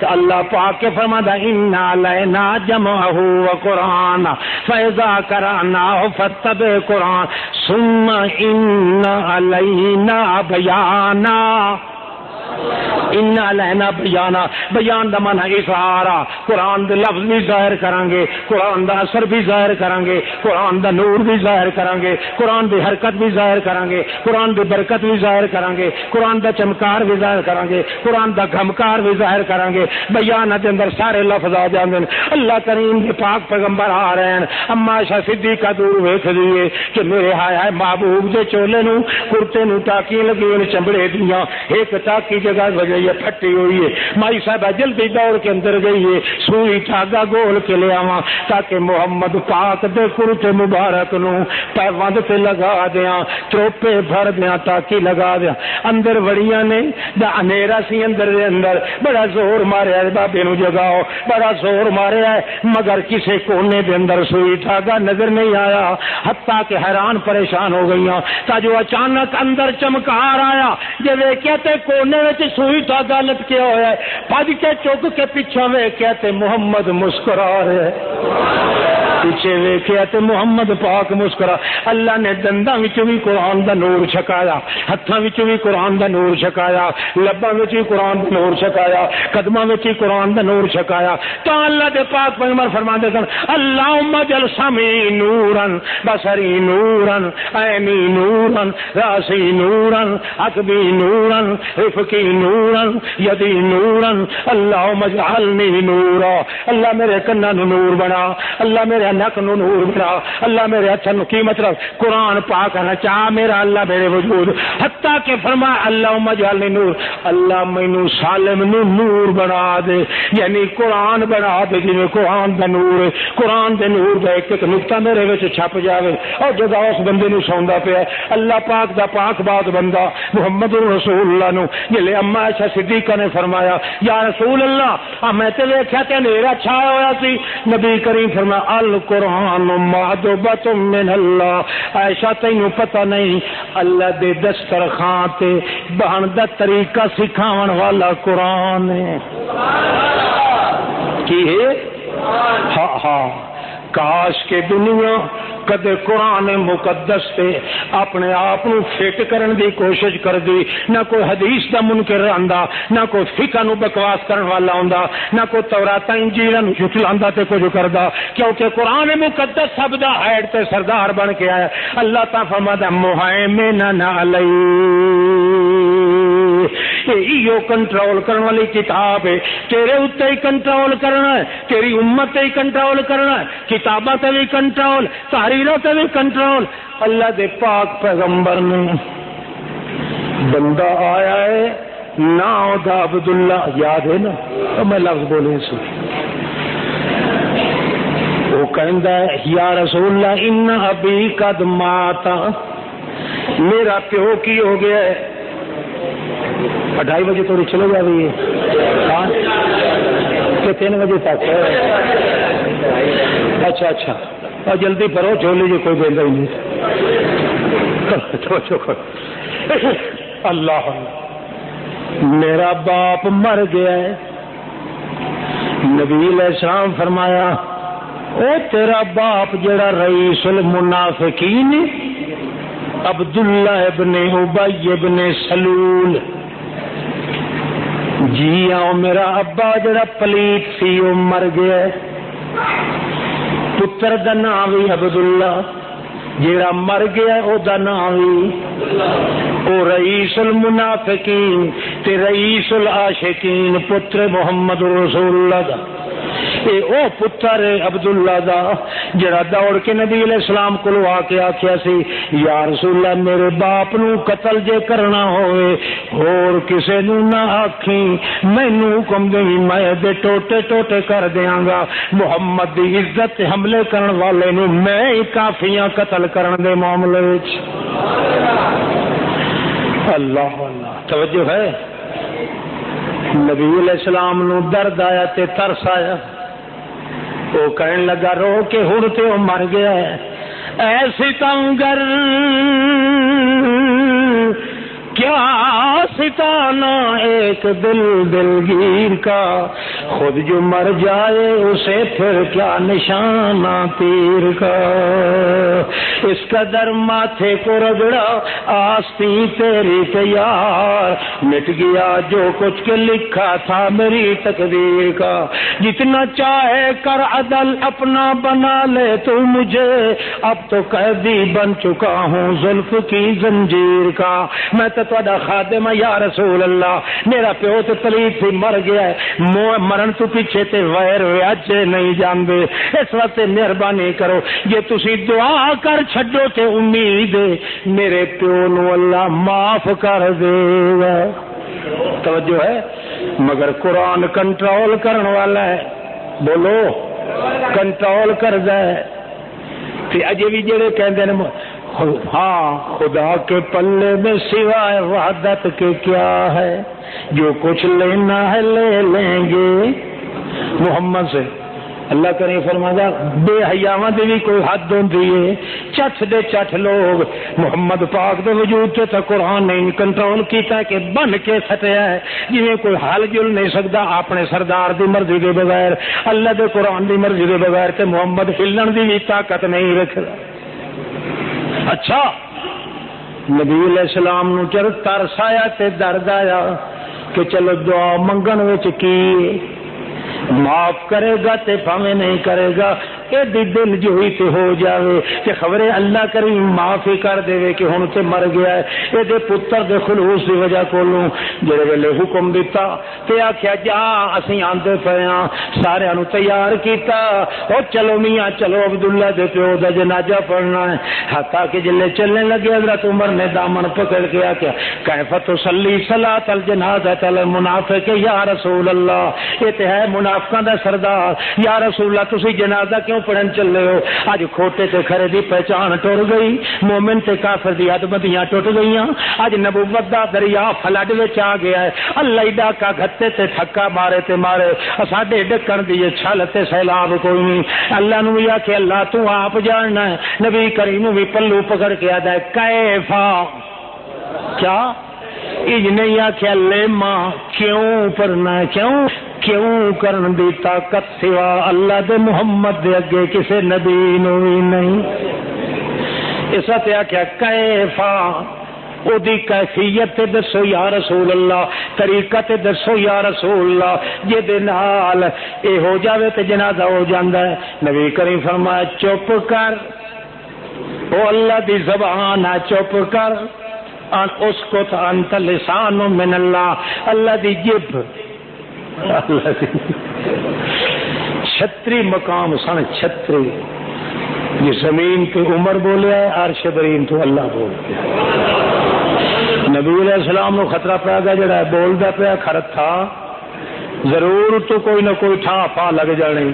اللہ پاک کے فرماتا انا لینا جمعہ و قرآن فاذا قرأناه فاتبع قرآن ثم ان علینا بیانا انا لینا بیانا بیان دا معنی اظہار قرآن دے لفظ بھی ظاہر کریں گے قرآن دا اثر بھی ظاہر کریں گے قرآن دا نور بھی ظاہر کریں گے قرآن دی حرکت بھی ظاہر کریں گے قرآن دی برکت بھی ظاہر کریں گے قرآن دا چمکار بھی ظاہر کریں گے قرآن دا گھمکار بھی ظاہر کریں گے بیان دے اندر سارے لفظ آ جاندے اللہ کریم کے پاک پیغمبر آ رہے ہیں اما عائشہ صدیقہ دور ویکھ دیے کہ میرے ہائے محبوب دے چولے نو کرتے نو ٹاکی لگی ہوئی چمڑے دیاں ایک ٹاکی جگہ وجہ یہ پھٹی ہوئی ہے مائی صاحبہ جلدی دوڑ کے اندر گئی ہے سوئی ٹھاگا گول کے لے آواں تاکہ محمد پاک دے کرتے مبارک نو پیوند تے لگا دیاں چوپے بھر دیاں تاکی لگا دیاں اندر وڑیاں نے دا انیرا سی اندر دے اندر بڑا زور ماریا ہے بابے نو جگاؤ بڑا زور ماریا ہے مگر کسے کونے دے اندر سوئی ٹھاگا نظر نہیں آیا حتیٰ کہ حیران پریشان ہو گئیاں تا جو اچانک اندر چمکار آیا جے ویکھیا تے کونے وچ سوئی ٹھاگا لٹکیا ہوا ہے بھج کے چک کے پیچھے ویکھیا تے محمد مسکرا رہا ہے پیچھے ویکھیا تے محمد پاک مسکرا اللہ نے دنداں وچ بھی قرآن دا نور چھکایا ہتھاں وچ بھی قرآن دا نور چھکایا لباں وچ بھی قرآن دا نور چھکایا قدماں وچ بھی قرآن دا نور چھکایا تا اللہ دے پاک پیغمبر فرماندے سن اللہم اجعل سمعی نورا بصری نورا عینی نورا راسی نورا عقبی نورا رفقی نورا یدی نورا اللہم اجعلنی نورا اللہ میرے کناں نو نور بنا اللہ میرے نک نو نور بنا اللہ میرے ہتھاں نو کی مطلب قرآن پاک رچا میرا اللہ میرے وجود حتیٰ کہ فرما اللہم اجعلنی نور اللہ مینوں سالم نو نور بنا دے یعنی قرآن بنا دے جویں قرآن دا نور ہے قرآن دے نور دا ایک ایک نقطہ میرے وچ چھپ جاوے اور جگہ اس بندے نو سوندا پیا اللہ پاک دا پاک بات بندہ محمد رسول اللہ نو جلے اما عائشہ صدیقہ نے فرمایا یا رسول اللہ میں تے ویکھیا تے نیرا چھایا ہویا سی نبی کریم فرمایا القرآن محدوبۃ من اللہ عائشہ تینوں پتہ نہیں اللہ دے دسترخوان تے بہن دا طریقہ سکھاون والا قرآن ہے کی ہے ہاں ہاں کاش کے دنیا کدے قرآن مقدس تے اپنے آپ نو فٹ کرن دی کوشش کر دی نہ کوئی حدیث دا منکر آندا نہ کوئی فقہ نو بکواس کرن والا ہوندا نہ کوئی تورات انجیل نو جھٹلاندا تے کچھ کردا کیونکہ قرآن مقدس سب دا ہیڈ تے سردار بن کے آیا اللہ تعالی فرماتا مہیمن علی یہ کنٹرول کرنے والی کتاب ہے تیرے اتنے ہی کنٹرول کرنا ہے تیری امت تے ہی کنٹرول کرنا ہے کتاباں تے بھی کنٹرول تحریروں تے بھی کنٹرول اللہ دے پاک پیغمبر نے بندہ آیا ہے نام دا عبداللہ یاد ہے نا تو میں لفظ بولے سو وہ کہندا ہے یا رسول اللہ ان ابی قد ماتا میرا پیو کی ہو گیا ہے 2:30 بجے تھوڑی چلے جا رہی ہے کہ 3 بجے تک اچھا اچھا اور جلدی پڑھو چھوڑ لیجیے کوئی دے ہی نہیں اللہ میرا باپ مر گیا ہے نبی علیہ السلام فرمایا او تیرا باپ جڑا رئیس المنافقین عبداللہ ابن ابی ابن سلول جی آؤ میرا ابا جڑا پلیت سی وہ مر گیا پتر دا نام بھی عبداللہ جڑا مر گیا او دا نام بھی او رئیس المنافقین تے رئیس العاشقین پتر محمد رسول اللہ دا اے او پتر عبداللہ دا جڑا دوڑ کے نبی علیہ السلام کو آ کے آخیا سی یا رسول اللہ میرے باپ نو قتل جے کرنا ہوئے اور کسے نو نہ آکھیں مینوں حکم دیں میں دے ٹوٹے ٹوٹے کر دیاں گا محمد دی عزت حملے کرن والے نو میں ہی کافیاں قتل کرن دے معاملے وچ اللہ اللہ توجہ ہے نبی علیہ السلام نو درد آیا تے ترس آیا وہ کہنے لگا رو کے ہن تے وہ مر گیا ہے، ایسی تنگر کیا ستانا ایک دل دلگیر کا، خود جو مر جائے اسے پھر کیا نشانہ تیر کا، اس قدر ماتھے کو رگڑا آستی تیری تیار، مٹ گیا جو کچھ کے لکھا تھا میری تقدیر کا، جتنا چاہے کر عدل اپنا بنا لے تو مجھے، اب تو قیدی بن چکا ہوں زلف کی زنجیر کا، میں تو تہاڈا خادم یا رسول اللہ، میرا پیو تو پلیت تھی مر گیا ہے، مرن تو پیچھے تے ویر ویاجے نہیں جاندے، اس وقت مہربانی کرو جے تسی دعا کر چھڈو تے امید میرے پیو نو اللہ معاف کر دے گا۔ توجہ ہے، مگر قرآن کنٹرول کرن والا ہے، بولو کنٹرول کردا ہے، تے اجے بھی جڑے کہندے نے ہاں خدا کے پلے میں سوائے وحدت کے کیا ہے، جو کچھ لینا ہے لے لیں گے محمد سے۔ اللہ کریم فرمایا بے حیاواں دی بھی کوئی حد ہوندی ہے، چٹ دے چٹ لوگ محمد پاک دے وجود تے قرآن نے کنٹرول کیتا ہے کہ بن کے سٹیا ہے، جویں کوئی حل جل نہیں سکدا اپنے سردار دی مرضی دے بغیر، اللہ دے قرآن دی مرضی دے بغیر تے محمد ہلن دی بھی طاقت نہیں رکھدا۔ اچھا نبی علیہ السلام نو چر ترس آیا تے درد آیا کہ چلو دعا منگن وچ کی معاف کرے گا تے بھاویں نہیں کرے گا، ایڈی دل جوئی تے ہو جاوے کہ خبرے اللہ کریم معاف ہی کر دے کہ ہن تے مر گیا ہے، اے دے پتر دے خلوص دی وجہ کولوں جڑے ویلے حکم دیتا تے آکھیا جا اسیں آندے پئے ہاں، سارے نو تیار کیتا، او چلو میاں چلو عبداللہ دے پیو دا جنازہ پڑھنا ہے، حتیٰ کہ جلے چلنے لگے حضرت عمر نے دامن پکڑ کے آکھیا کیف تصلی صلاۃ الجنازۃ المنافق یا رسول اللہ، یہ تے ہے منافقاں دا سردار، یا رسول اللہ تسی جنازہ کیوں پڑھن چلے ہو؟ اج کھوٹے تے کھرے دی پہچان ٹر گئی، مومن تے کافر دی حدبندیاں ٹوٹ گئیاں، اج نبوت دا دریا فلڈ وچ آ گیا ہے، اللہ ہی ڈاکا گھتے تے تھکا مارے تے مارے، ساڈے ڈکن دی چھل تے سیلاب کوئی نہیں، اللہ نو یا کہ اللہ تو آپ جاننا ہے، نبی کریم بھی پلو پکڑ کے آدا ہے کیفا کیا اج نہیں آخیا لیما کیوں پڑھنا ہے، کیوں کرن دی طاقت سوا اللہ دے محمد دے اگے کسے نبی نو بھی نہیں، اس تے آخیا کیفا او دی کیفیت تے دسو یا رسول اللہ، طریقہ تے دسو یا رسول اللہ، جے دے نال اے ہو جاوے تے جنازہ ہو جاندا ہے۔ نبی کریم فرمایا چپ کر، او اللہ دی زبان ہے چپ کر، ان اس کو تو انت لسان من اللہ، اللہ دی جب، اللہ دی چھتری مقام سن چھتری، یہ زمین پہ عمر بولیا ہے، عرش برین تو اللہ بول گیا۔ نبی علیہ السلام کو خطرہ پیا گیا جڑا بولدا پیا کھڑا تھا ضرور تو کوئی نہ کوئی ٹھا پا لگ جانی،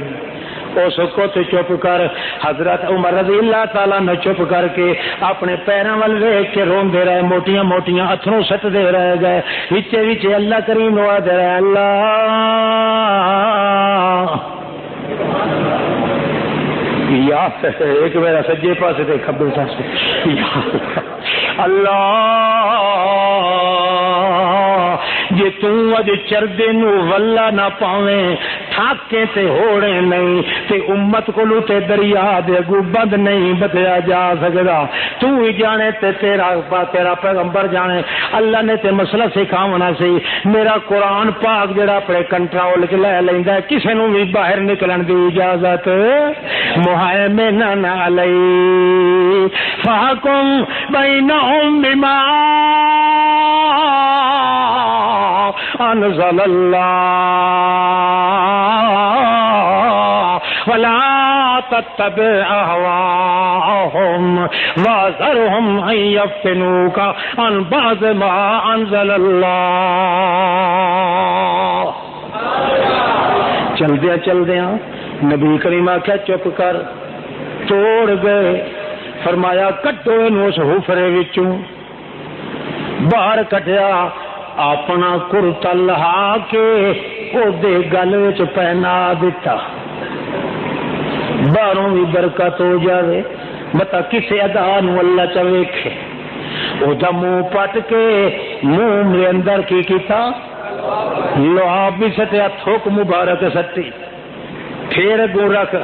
اس کو تے چپ کر۔ حضرت عمر رضی اللہ تعالیٰ نے چپ کر کے اپنے پیراں ول ویکھ کے روندے رہے، موٹیاں موٹیاں اتھروں سٹدے رہ گئے، وچے وچے اللہ کریم دعا دے رہے اللہ یا ایک میرا سجے پاسے تے کھبے پاسے اللہ جے تو اج چردے نو ولا نہ پاویں، تھاکے تے ہوڑے نہیں تے امت کولو تے دریا دے اگوں بند نہیں بدیا جا سکدا، تو ہی جانے تے تیرا پیغمبر جانے، اللہ نے تے مسئلہ سکھاونا سی، میرا قرآن پاک جڑا اپنے کنٹرول وچ لے لیندا ہے، کسے نو بھی باہر نکلن دی اجازت مہیمن علی فحکم بینہم بما انزل اللہ ولا تتبع اهواءهم واذرهم ان يفتنوك عن بعض ما انزل الله۔ چل دیا نبی کریم آخیا چپ کر، توڑ گئے، فرمایا کٹو انہوں اس حفرے وچوں، باہر کٹیا، اپنا کرتا لہا کے او دے گل وچ پہنا دیتا، باہروں بھی برکت ہو جاوے. بتا کسے ادا نو اللہ چا ویکھے او دا منہ پٹ کے منہ میرے اندر کی کیتا لعاب بھی سٹیا تھوک مبارک سٹی پھر گو رکھ.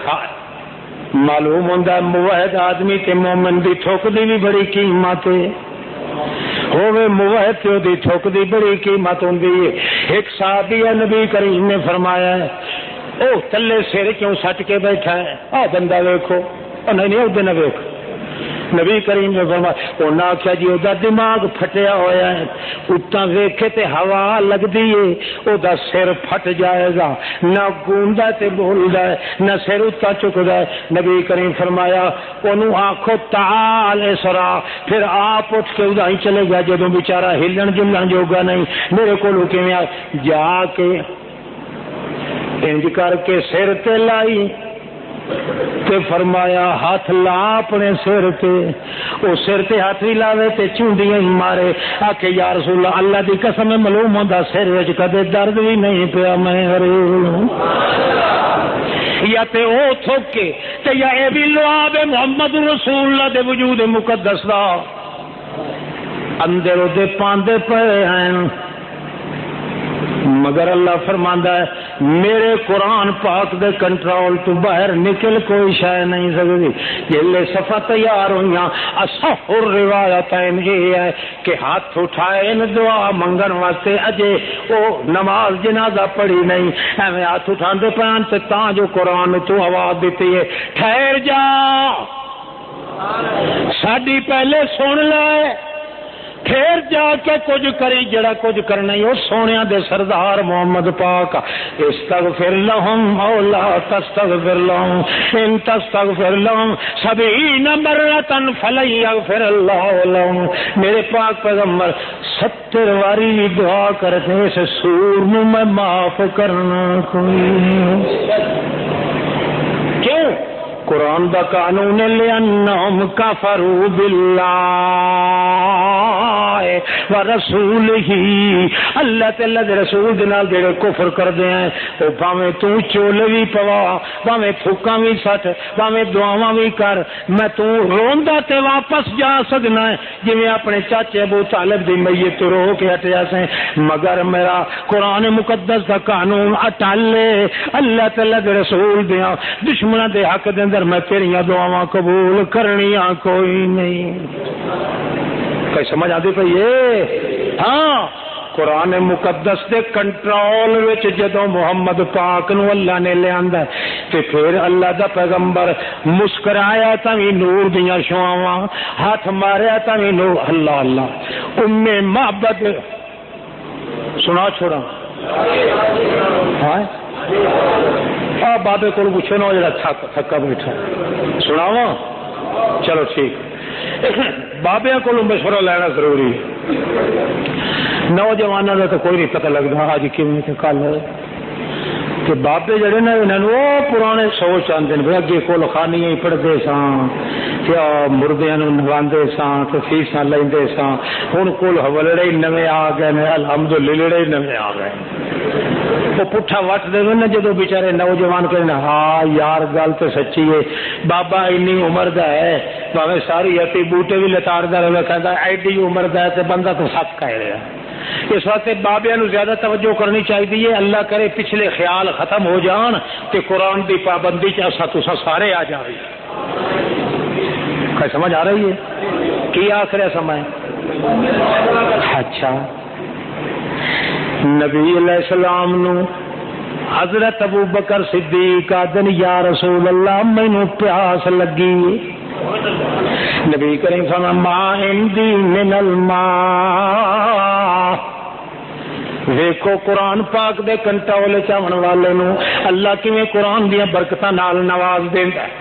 معلوم ہوندہ موحد آدمی تے مومن دی تھوک دی بھی بڑی قیمت ہے. ہووے موحد تے دی تھوک دی بڑی قیمت ہوندی ہے. ایک صحابی نبی کریم نے فرمایا ہے او تلے سر کیوں سٹ کے بیٹھا ہے؟ آ بندہ ویکھو. نہیں ادھر نہ ویکھ. نبی کریم نے فرمایا انہاں آخیا جی ادا دماغ پھٹیا ہوا ہے اتنا ویکھے تے ہوا لگدی ہے ادا سر پھٹ جائے گا. نہ گوندا تے بولدا ہے نہ سر اتنا چکدا ہے. نبی کریم فرمایا انہوں آکھو تعال اسرا. پھر آپ اٹھ کے ادا ہی چلے گیا جدوں بیچارہ ہلن جلن جوگا نہیں. میرے کولوں کیویں جا کے انج کر کے سر تے لائی تے فرمایا ہاتھ لا اپنے سر تے. او سر تے ہاتھ بھی لاوے تے چونڈیاں ہی مارے. آکھے یا رسول اللہ اللہ دی قسم معلوم ہوندا سر وچ کدے درد بھی نہیں پیا. میں یا تے او تھوکے تے یا اے بھی لعاب محمد رسول اللہ دے وجود مقدس دا اندر دے پاندے پئے ہیں. مگر اللہ فرماندا ہے میرے قرآن پاک دے کنٹرول تو باہر نکل کوئی شے نہیں سکتی. جلے صفحہ تیار ہوئیاں اصح الروایتین یہ ہے کہ ہاتھ اٹھائے دعا منگن واسطے اجے او نماز جنازہ پڑھی نہیں ایویں ہاتھ اٹھاندے پان تے تاں جو قرآن تو آواز دیتی ہے ٹھہر جا ساڈی پہلے سن لے پھر جا کے کچھ کری جڑا کچھ کرنا ہی وہ سونیا دے سردار محمد پاک. استغفر لهم او لا تستغفر لهم ان تستغفر لهم 70 مرۃ فلن یغفر اللہ لهم. میرے پاک پیغمبر 70 واری دعا کرتے اس سور نو میں معاف کرنا کوئی کیوں؟ قرآن دا قانون لأنهم کفروا باللہ ورسولہ. اللہ تعالی دے رسول دے نال جڑے کفر کردے ہیں او بھاویں تو چولے بھی پوا بھاویں پھوکاں بھی سٹ بھاویں دعاواں بھی کر میں تو روندا تے واپس جا سکنا ہے جویں اپنے چاچے ابو طالب دی میت رو کے ہٹیا سے. مگر میرا قرآن مقدس دا قانون اٹل اللہ تعالی دے رسول دیاں دشمناں دے حق دے اندر میں تیریاں دعاواں قبول کرنیاں کوئی نہیں. کوئی سمجھ آتی پئی ہے؟ ہاں قرآن مقدس دے کنٹرول وچ جدوں محمد پاک نو اللہ نے لیا تے پھر اللہ دا پیغمبر مسکرایا تاں نور دیاں شعاواں ہاتھ ماریا تاں نور. اللہ اللہ ام معبد سنا چھوڑا ہاں بابے کو پوچھو نا جڑا تھکا بیٹھا سناواں. چلو ٹھیک بابے کو مشورہ لینا ضروری. نوجوانوں کا تو کوئی نہیں پتہ لگتا اج کیویں تے کل کہ بابے جڑے نا انہوں وہ پرانے سوچ آتے ہیں اگے کول خانیاں ہی پڑھتے سان کیا مردیاں نواندے سان تو فیساں لیندے سان. ہن کول حوالڑے ہی نویں آ گئے نے الحمدللہ ہی نویں آ گئے. وہ پٹھا وٹ دے نا جدو بیچارے نوجوان کہنا ہاں یار گل تو سچی ہے بابا اینی عمر دا ہے بھاویں ساری اتی بوٹے بھی لتاڑدا رہے کہندا ایڈی عمر دا ہے تے بندہ تو سچ کہہ رہا. اس واسطے بابیاں نو زیادہ توجہ کرنی چاہیے. اللہ کرے پچھلے خیال ختم ہو جان تے قرآن دی پابندی چ اسا تساں سارے آ جاوے. کیا سمجھ آ رہی ہے؟ کی آخر سمجھ؟ اچھا نبی علیہ السلام نو حضرت ابو بکر صدیق آدن یا رسول اللہ مینوں پیاس لگی. نبی کریم صلی اللہ علیہ وسلم ما عندی من الماء. ویکھو قرآن پاک دے کنٹرول چاون والے نو اللہ کیویں قرآن دیاں برکتاں نال نواز دیندا ہے.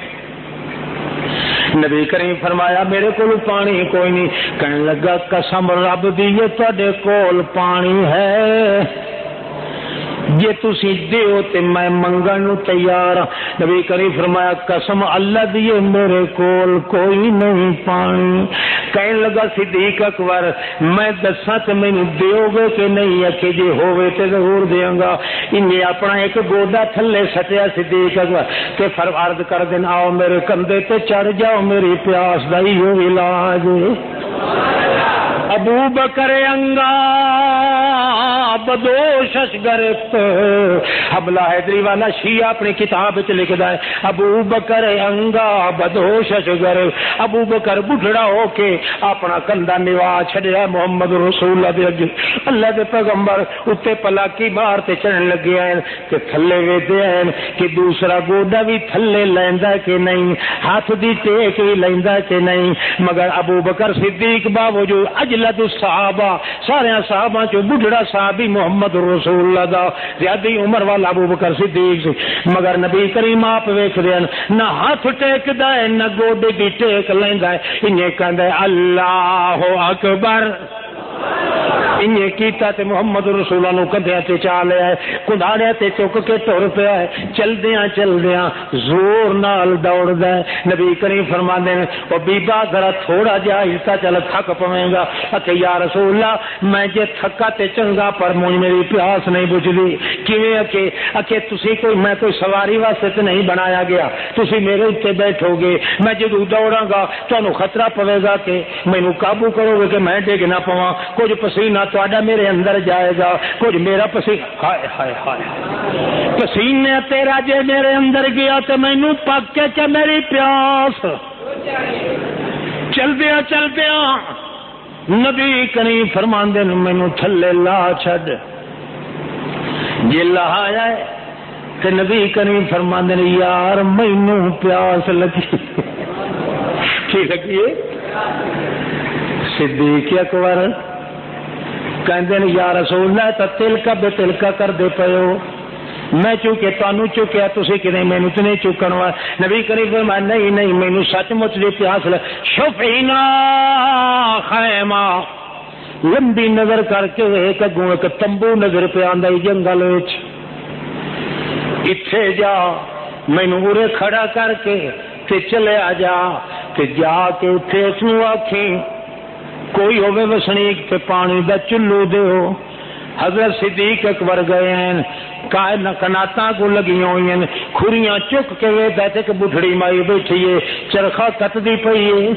نبی کریم فرمایا میرے کول پانی کوئی نہیں. کہنے لگا قسم رب دی یہ تواڈے کول پانی ہے جے تسی دیو تے میں منگن نو تیار ہاں. نبی کریم فرمایا قسم اللہ دی میرے کول کوئی نہیں پانی. کہنے لگا صدیق اکبر میں دساں تے مینوں دیو گے کہ نہیں؟ کہ جے ہووے تے ضرور دیاں گا. انہیں اپنا ایک گوڈا تھلے سٹیا صدیق اکبر تے فرمارد کر دین آؤ میرے کندھے تے چڑھ جاؤ میری پیاس دا ایہو علاج. ابو بکر انگا بدوشش گرفت. حملہ حیدری والا شیعہ اپنی کتاب وچ لکھدا ہے ابو بکر انگا بدوشش گرفت. ابو بکر بڈھڑا ہو کے اپنا کندھا نوا چھڑیا محمد رسول اللہ دے اگے. اللہ دے پیغمبر اتے پلاکی مار تے چڑھن لگے ہیں کہ تھلے ویدے ہیں کہ دوسرا گوڈا بھی تھلے لیندا کہ نہیں, ہاتھ دی ٹیک بھی لیندا کہ نہیں. مگر ابو بکر صدیق باوجود اجلد الصحابہ سارے صحابہ چوں بڈھڑا صحابی محمد رسول اللہ دا زیادی عمر والا ابو بکر صدیق سی. مگر نبی کریم آپ ویکھدے ہیں نہ ہاتھ ٹیکدا ہے نہ گوڈے دی ٹیک لیندا ہے. انہیں کہندا ہے اللہ اکبر. انہیں کیتا تے محمد رسول اللہ کندھیاں تے چا لیا ہے, کندھاڑیاں تے چک کے ٹر پیا ہے. چلدیاں زور نال دوڑدا ہے. نبی کریم فرماندے نے او بیبا ذرا تھوڑا جہا آہستہ چل تھک پویں گا. کہ یا رسول اللہ میں جے تھکا تے چنگا پر مجھ میری پیاس نہیں بجھدی. کیویں کہ تسی کوئی میں کوئی سواری واسطے تے نہیں بنایا گیا, تسی میرے اوتے بیٹھو گے, میں جدوں دوڑاں گا تانوں خطرہ پوے گا کہ مینوں قابو کرو گے کہ میں ڈگ نہ پواں. کچھ پسینہ تہاڈا میرے اندر جائے گا, کچھ میرا پسینہ ہائے ہائے ہائے پسینے تیرا جے میرے اندر گیا تو مینوں پک کے کہ میری پیاس. چلدیاں نبی کریم فرماندے نے مینوں تھلے لا چھڈ. جے لایا ہے تے نبی کریم فرماندے نے یار مینوں پیاس لگی. کی لگی ہے؟ صدیق اکبر کہندے نے یا رسول اللہ تا تلکا بے تلکا کر دے پیو, میں چکے تانوں چکیا تسی کہ مینوں تے نہیں چکن وا. نبی کریم فرمایا نہیں مینوں سچ مچ دی پیاس لے. شفینا خیمہ لمبی نظر کر کے ایک اگوں ایک تمبو نظر پہ آندا جنگل وچ. ایتھے جا مینوں اورے کھڑا کر کے تے چلے آ جا تے جا کے اتھے اس نوں آکھیں کوئی ہوے وسنیک تے پانی دا چلو دیو. حضرت صدیق اکبر گئے ہیں, کناتاں کو لگی ہوئی ہیں, کھریاں چک کے ویدا تے کہ بڈھڑی مائی بیٹھی ہے چرخا کتدی پئی ہے.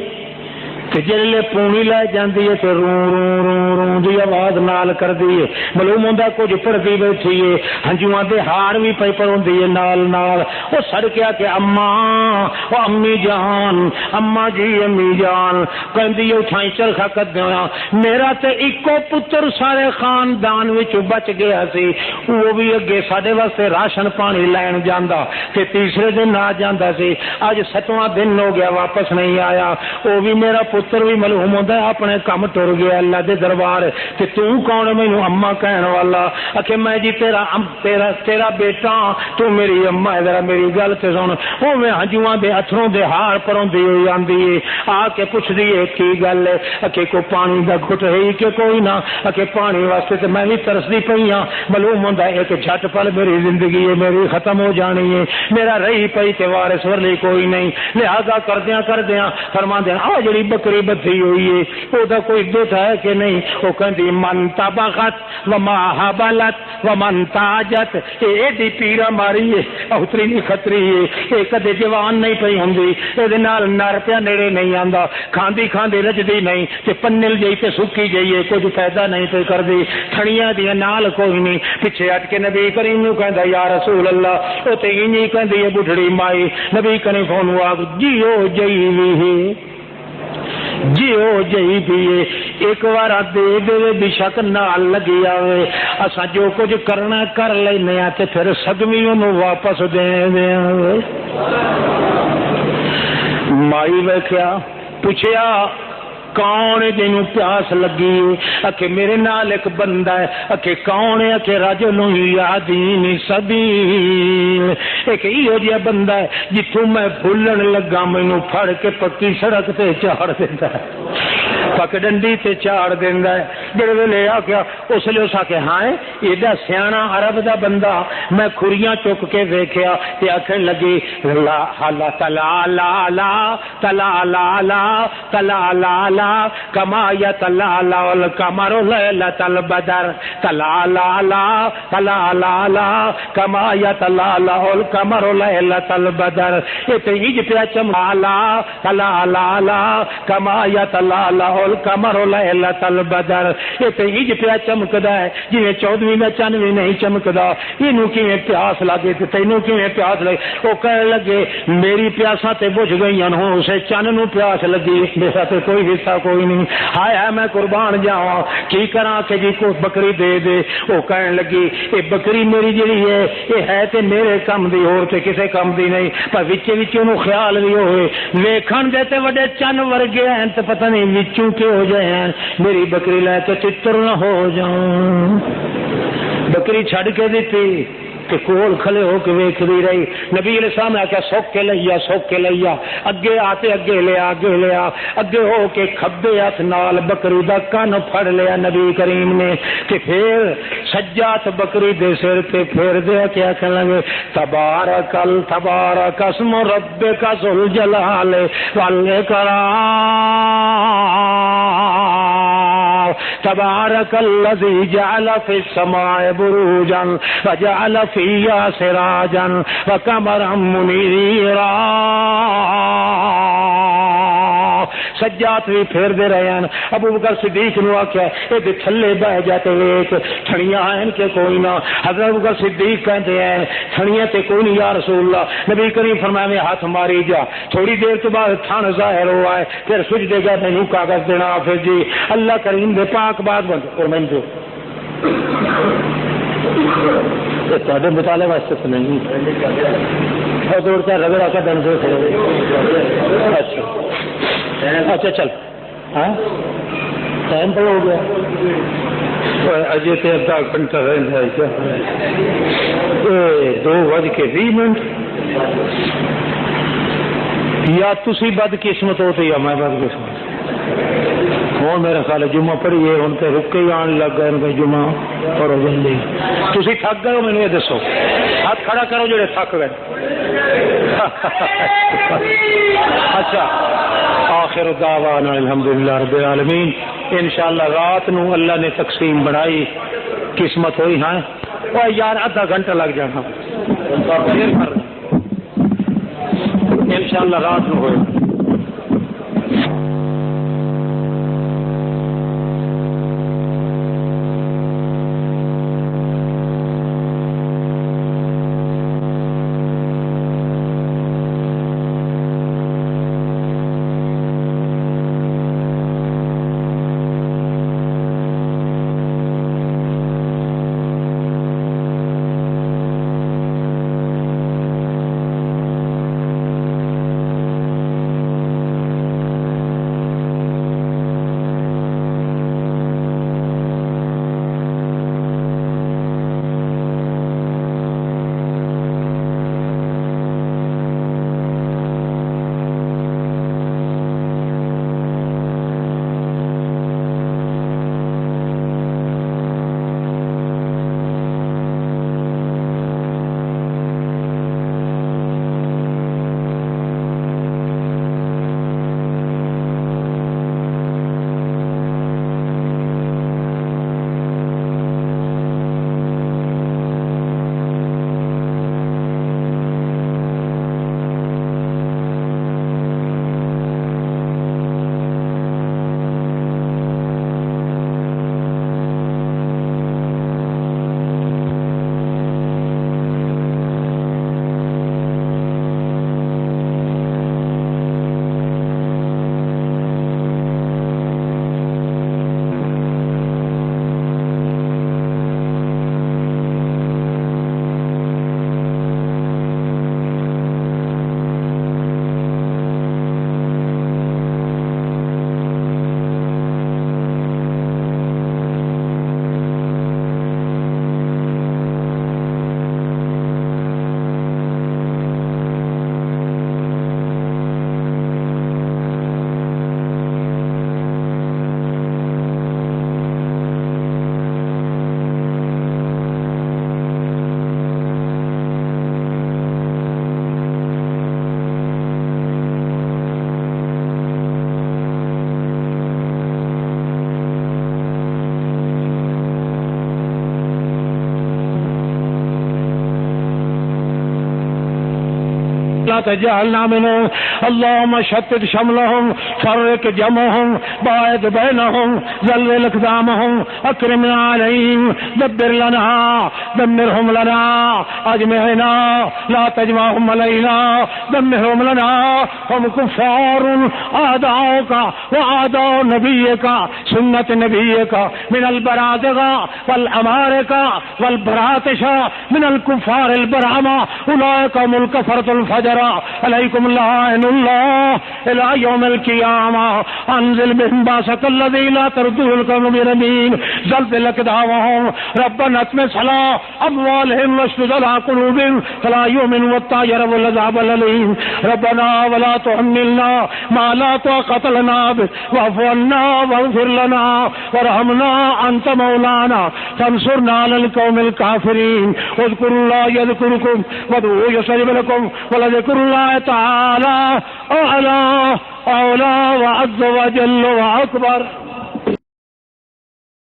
کہ جلے پونی لے جاندی ہے تے روں روں روں روں دی آواز نال کردی ہے. معلوم ہوندا کچھ پڑھدی بیٹھی ہے, ہنجواں دے ہار بھی پئی پروندی ہے نال. او سڑکیا کہ اماں او امی جان, اماں جی امی جان کہندی اٹھائی چرخا کدیاں. میرا تے اکو پتر سارے خاندان وچ بچ گیا سی, وہ بھی اگے ساڈے واسطے راشن پانی لین جاندا تے تیسرے دن آ جاندا سی. اج 7واں دن ہو گیا واپس نہیں آیا. وہ بھی میرا پتر بھی معلوم ہوتا ہے اپنے کام ٹر گیا اللہ دے دربار. تے تو کون مینوں اما کہن والا؟ کہ میں جی تیرا بیٹا, تو میری اما ہے. ذرا میری گل تے سن. او میں ہنجواں دے اتھروں دے ہار پروندی ہوئی آندی ہے, آ کے پوچھدی ہے کی گل ہے. کہ کوئی پانی دا گھٹ ہے کہ کوئی نہ. کہ پانی واسطے تے میں بھی ترسدی پئی ہاں. معلوم ہوندا ہے کہ جھٹ پل میری زندگی ہے میری ختم ہو جانی ہے, میرا رہی پئی تے وارث ورلی کوئی نہیں. لہذا کردیاں فرماندے آ جڑی بکری بدھی ہوئی ہے او دا کوئی بیٹا ہے کہ نہیں؟ وہ کہندی من طبخت وما حبلت ومن تاجت. ایڈی پیرا ماری ہے, اتری نہیں خطری ہے, یہ کدے جوان نہیں پئی ہوندی, یہ نال نر پیا نیڑے نہیں آندا, کھاندی رجدی نہیں تے پنل جئی تے سکی جئی ہے, کچھ فائدہ نہیں پئی کردی. تھڑیاں دیاں نال کوئی نہیں. پیچھے ہٹ کے نبی کریم نوں کہندا یا رسول اللہ او تے اینی کہندی ہے بڈھڑی مائی. نبی کریم فون آ جیو جئی وی جیو جئی بھی ایک بار دے دے بھی شک نال لگی آوے. اساں جو کچھ کرنا کر لینے آ تے پھر سدمی انہوں واپس دے دیں. مائی ویکھیا پوچھیا کون جنوں پیاس لگی؟ کہ میرے نال ایک بندہ ہے. کہ کون ہے؟ کہ رجل یادین سبیل. ایک ایہو جہا بندہ ہے جتوں میں بھولن لگا مینوں پھڑ کے پکی سڑک تے چاڑ دیندا ہے. پک ڈنڈی تے چاڑ دیندا ہے. جڑے ویلے آ گیا اس لیے اس آکھے ہاں ایڈا سیاںا عرب دا بندہ میں کھریاں چک کے ویکھیا تے آکھن لگی لا حلا تلا لا لا تلا لا لا تلا لا لا کما یتلا لا القمر لیلۃ البدر تلا لا لا تلا لا لا کما یتلا لا القمر لیلۃ البدر. یہ تے ہج پیا چمکا لا تلا لا لا کما یتلا لا القمر لیلۃ البدر. یہ تے ہج پیا چمکدا ہے جویں 14ویں دا چن بھی نہیں چمکدا. اینوں کیویں پیاس لگے تے تینوں کیویں پیاس لگے. وہ کہنے لگے میری پیاساں تے بجھ گئیاں ہوں اسے چن نو پیاس لگی میرا تے کوئی حصہ کوئی نہیں. ہائے ہائے میں قربان جاواں کی کراں کہ جی کو بکری دے دے. وہ کہنے لگی اے بکری میری جڑی ہے تے میرے کم دی اور تے کسے کم دی نہیں. پر وچ وچ اونوں خیال بھی ہوئے ویکھن دے تے وڈے چن ورگے ہیں تے پتہ نہیں وچوں کہ ہو جائے ہیں میری بکری لے کے تتر نہ ہو جاؤں. بکری چھڑ کے دیتی کہ کول کھلے ہو کے ویکھدی رہی. نبی علیہ السلام نے کہا سوک کے لیا سوک کے لیا. اگے آتے اگے لیا اگے ہو کے کھبے ہاتھ نال بکری دا کن پھڑ لیا نبی کریم نے. کہ پھر سجات بکری دے سر تے پھیر دے کیا کہنے لگے تبارک اسم ربک ذو الجلال والاکرام تبارک الذی جعل فی السماء بروجا وجعل فیہا سراجا وقمرا منیرا. سجات بھی پھیر دے رہے ہیں. ابو بکر صدیق نو آکھیا اے دے تھلے بہ جاتے ویکھ تھڑیاں ہیں کہ کوئی نہ. حضرت ابو بکر صدیق کہتے ہیں تھڑیاں تے کوئی نہیں یا رسول اللہ. نبی کریم فرمایا میں ہاتھ ماری جا. تھوڑی دیر کے بعد تھن ظاہر ہوا ہے پھر سج دے گا مینوں کاغذ دینا. پھر جی اللہ کریم دے پاک بات بند اور میں جو تھوڑے مطالعے واسطے تو نہیں دوڑتا رگڑا کا دن سے. اچھا چل ہاں ٹائم تو ہو گیا اجے تے ادھا گھنٹہ رہتا ہے کیا 2:20 یا تسی بد قسمت ہو تو یا میں بد قسمت. ہوں میرا خیال ہے جمعہ پڑھیے ہوں تو رک کے ہی آن لگ گئے جمعہ اور ہو جائے. تسی تھک گئے ہو مینوں یہ دسو ہاتھ کھڑا کرو جڑے تھک گئے. اچھا آخر دعوانا الحمدللہ رب العالمین. انشاءاللہ رات نو اللہ نے تقسیم بنائی قسمت ہوئی. ہاں وہ یار آدھا گھنٹہ لگ جانا انشاءاللہ رات نو ہوئے. ولا تجعلنا منهم اللهم شتت شملهم فرق جمعهم باعد بينهم ذلل اقدامهم اكرمنا عليهم دبر لنا دمرهم لنا اجمعنا لا تجمعهم علينا دمرهم لنا هم كفار اعداؤك واعداء نبيك سنة نبيك من البرادغة والامارقة والبراتشة من الكفار البرعمة اولئك هم الكفرة الفجر عليكم لعائن الله الى يوم القيامة انزل بهم باسك الذي لا ترده القوم بنبيل زلزل اقدامهم ربنا اطمس على اموالهم واشدد على قلوبهم فلا يؤمنوا حتى يروا العذاب الأليم ربنا ولا تحملنا ما لا طاقة لنا به واعف عنا واغفر لنا وارحمنا انت مولانا فانصرنا على القوم الكافرين واذكروا الله يذكركم وادعوه يستجب لكم ولذكر الله تعالى أعلى أعلى وعز وجل وأكبر.